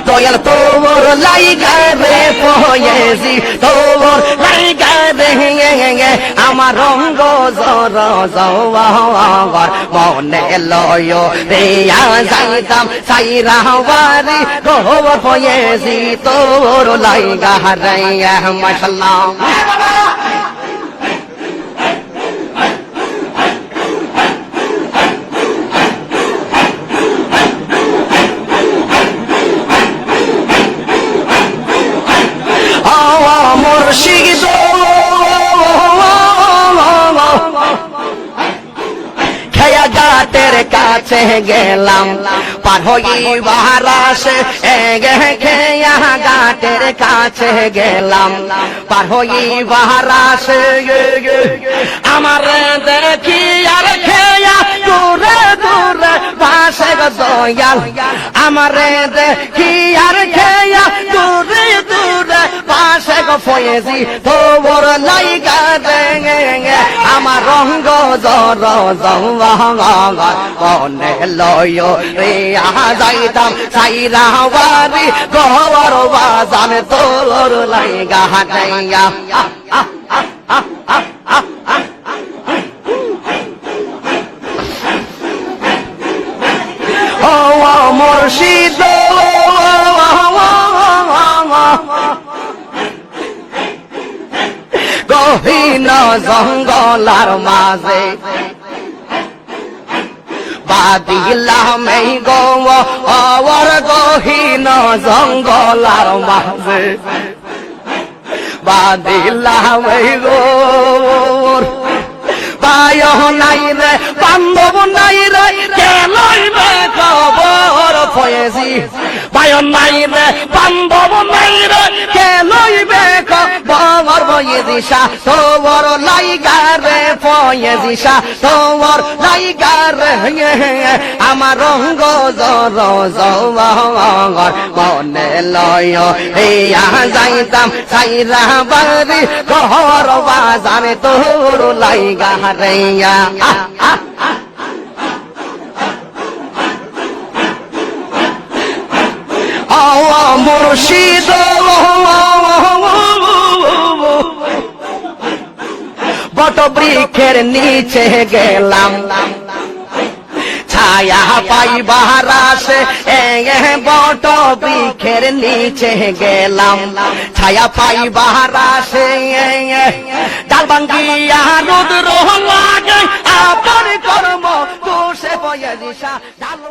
দয়াল তোর লাইগা রে পয়েছি, তোর লাইগা রে আমার রঙ্গ জর জওয়ার মনে লয় রে যাইতাম সাইরা বাড়ি খবর পয়েছি তোর লাইগা রে মাশাআল্লাহ। মুর্শিদ খেয়া ঘাটের কাছে গেলাম, পার হইবার আসে খেয়া ঘাটের কাছে গেলাম, পার হইবার আসে আমার দেখি আর খেয়া দূরে দূরে পাশে দয়াল, আমার দেখি আর খেয়া দূরে দূরে পাশে ফয়েছি তোর লাইগা রে আমার রঙ্গ জর জওয়ার মনে লয় রে যাইতাম সাইরা বাড়ি ঘর বাজান তোর লাইগা হাটাইয়া। ও মুর্শিদ গহীন জঙ্গলার মাঝে বাদিলাম এই গোর গহীন জঙ্গলার মাঝে বাদিলাম এই গোর পায় নাই রে বান্ধব নাই রে কেলইবে খবর পয়েছি, পায় নাই রে বান্ধব নাই রে কেলইবে খবর পয়েছিসা তোর লাইগা রে পয়েছিসা তোর লাইগা রে আমার রঙ্গ জর জওয়ার মনে লয় এইয়া যাইতাম সাইরা বাড়ি ঘর বাজার তোর লাইগা রেয়া। মুর্শিদ বট বৃক্ষের নিচে গেলাম, ছায়া পাইবার আসে বট বৃক্ষের নিচে গেলাম, ছায়া পাইবার আসে ডাল ভাঙ্গিয়া রুদ্র লাগে আপন কর্ম দোষে পয়েছিসা ডাল